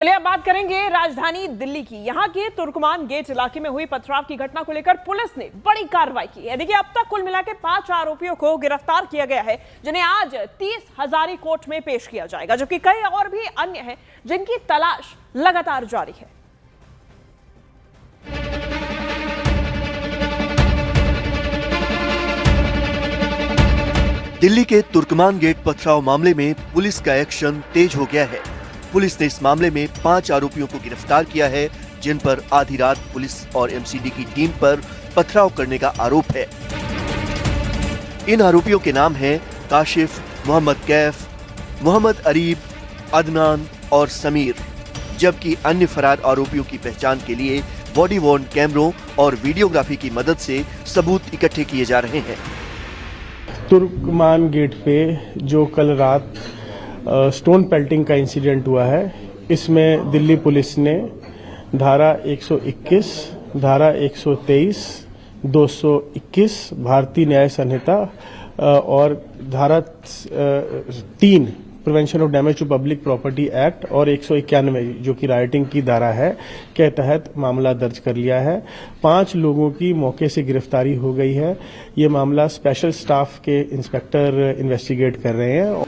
चलिए अब बात करेंगे राजधानी दिल्ली की। यहां के तुर्कमान गेट इलाके में हुई पथराव की घटना को लेकर पुलिस ने बड़ी कार्रवाई की है। देखिए, अब तक कुल मिलाकर 5 आरोपियों को गिरफ्तार किया गया है, जिन्हें आज 30 हजारी कोर्ट में पेश किया जाएगा, जबकि कई और भी अन्य हैं जिनकी तलाश लगातार जारी है। दिल्ली के तुर्कमान गेट पथराव मामले में पुलिस का एक्शन तेज हो गया है। पुलिस ने इस मामले में 5 आरोपियों को गिरफ्तार किया है, जिन पर आधी रात पुलिस और एमसीडी की टीम पर पथराव करने का आरोप है। इन आरोपियों के नाम हैं काशिफ, मोहम्मद कैफ, मोहम्मद अरीब, अदनान और समीर, जबकि अन्य फरार आरोपियों की पहचान के लिए बॉडी वॉर्न कैमरों और वीडियोग्राफी की मदद से सबूत इकट्ठे किए जा रहे हैं। तुर्कमान गेट पे जो कल रात स्टोन पेल्टिंग का इंसिडेंट हुआ है, इसमें दिल्ली पुलिस ने धारा 121, धारा 123, 221 भारतीय न्याय संहिता और धारा 3 prevention of damage to public property act और 191 जो कि राइटिंग की धारा है के तहत मामला दर्ज कर लिया है। 5 लोगों की मौके से गिरफ्तारी हो गई है। ये मामला स्पेशल स्टाफ के इंस्पेक्टर इन्वेस्टिगेट कर रहे हैं।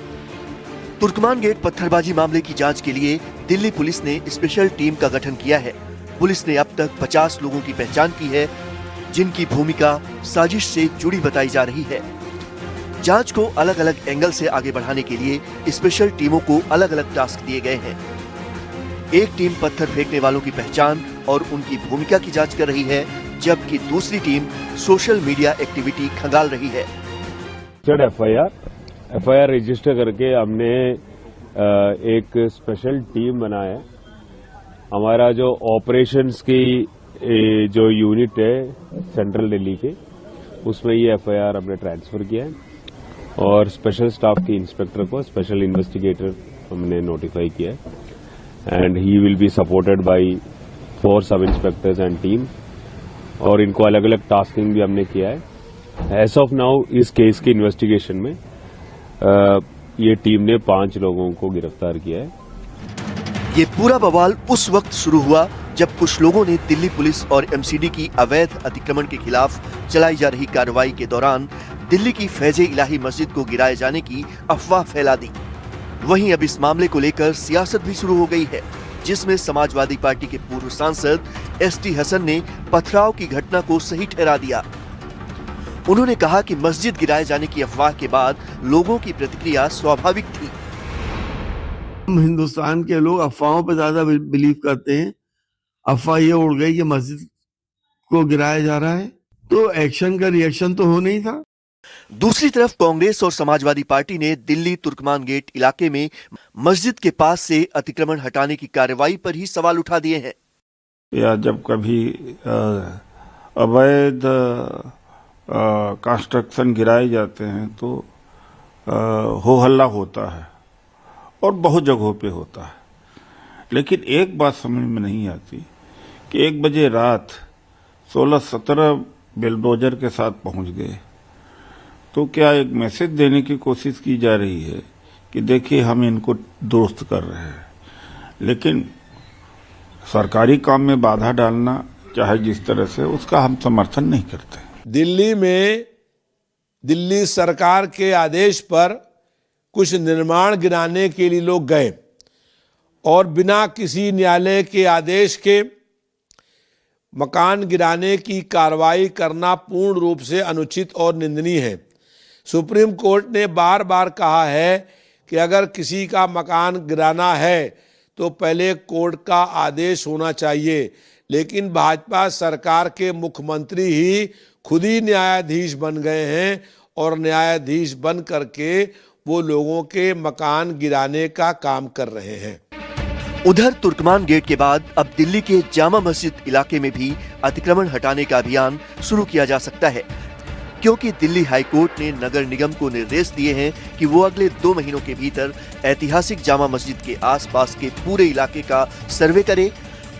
तुर्कमान गेट पत्थरबाजी मामले की जांच के लिए दिल्ली पुलिस ने स्पेशल टीम का गठन किया है। पुलिस ने अब तक 50 लोगों की पहचान की है, जिनकी भूमिका साजिश से जुड़ी बताई जा रही है। जांच को अलग अलग एंगल से आगे बढ़ाने के लिए स्पेशल टीमों को अलग अलग टास्क दिए गए हैं। एक टीम पत्थर फेंकने वालों की पहचान और उनकी भूमिका की जांच कर रही है, जबकि दूसरी टीम सोशल मीडिया एक्टिविटी खंगाल रही है। एफआईआर रजिस्टर करके हमने एक स्पेशल टीम बनाया है। हमारा जो ऑपरेशंस की जो यूनिट है सेंट्रल दिल्ली के, उसमें ये एफआईआर हमने ट्रांसफर किया है और स्पेशल स्टाफ के इंस्पेक्टर को स्पेशल इन्वेस्टिगेटर हमने नोटिफाई किया है and he will be supported by 4 सब इंस्पेक्टर्स एंड टीम, और इनको अलग अलग टास्किंग भी हमने किया है। एज ऑफ नाउ इस केस के इन्वेस्टिगेशन में ये टीम ने 5 लोगों को गिरफ्तार किया है। ये पूरा बवाल उस वक्त शुरू हुआ जब कुछ लोगों ने दिल्ली पुलिस और एमसीडी की अवैध अतिक्रमण के खिलाफ चलाई जा रही कार्रवाई के दौरान दिल्ली की फैज़े इलाही मस्जिद को गिराए जाने की अफवाह फैला दी। वहीं अब इस मामले को लेकर सियासत भी शुरू हो गई है, जिसमें समाजवादी पार्टी के पूर्व सांसद एसटी हसन ने पथराव की घटना को सही ठहरा दिया। उन्होंने कहा कि मस्जिद गिराए जाने की अफवाह के बाद लोगों की प्रतिक्रिया स्वाभाविक थी। हिंदुस्तान के लोग अफवाहों पर ज्यादा बिलीव करते हैं। अफवाह ये उड़ गई कि मस्जिद को गिराया जा रहा है, तो एक्शन का रिएक्शन तो हो नहीं था। दूसरी तरफ कांग्रेस और समाजवादी पार्टी ने दिल्ली तुर्कमान गेट इलाके में मस्जिद के पास से अतिक्रमण हटाने की कार्रवाई पर ही सवाल उठा दिए हैं। या जब कभी अवैध कंस्ट्रक्शन गिराए जाते हैं तो हो हल्ला होता है और बहुत जगहों पे होता है, लेकिन एक बात समझ में नहीं आती कि 1 बजे रात 16-17 बिलडोजर के साथ पहुंच गए, तो क्या एक मैसेज देने की कोशिश की जा रही है कि देखिए हम इनको दुरुस्त कर रहे हैं, लेकिन सरकारी काम में बाधा डालना चाहे जिस तरह से, उसका हम समर्थन नहीं करते। दिल्ली में दिल्ली सरकार के आदेश पर कुछ निर्माण गिराने के लिए लोग गए और बिना किसी न्यायालय के आदेश के मकान गिराने की कार्रवाई करना पूर्ण रूप से अनुचित और निंदनीय है। सुप्रीम कोर्ट ने बार बार कहा है कि अगर किसी का मकान गिराना है तो पहले कोर्ट का आदेश होना चाहिए, लेकिन भाजपा सरकार के मुख्यमंत्री ही खुद ही न्यायाधीश बन गए हैं और न्यायाधीश बन करके वो लोगों के मकान गिराने का काम कर रहे हैं। उधर तुर्कमान गेट के बाद अब दिल्ली के जामा मस्जिद इलाके में भी अतिक्रमण हटाने का अभियान शुरू किया जा सकता है, क्योंकि दिल्ली हाईकोर्ट ने नगर निगम को निर्देश दिए हैं कि वो अगले 2 महीनों के भीतर ऐतिहासिक जामा मस्जिद के आसपास के पूरे इलाके का सर्वे करे,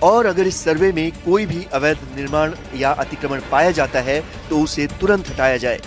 और अगर इस सर्वे में कोई भी अवैध निर्माण या अतिक्रमण पाया जाता है तो उसे तुरंत हटाया जाए।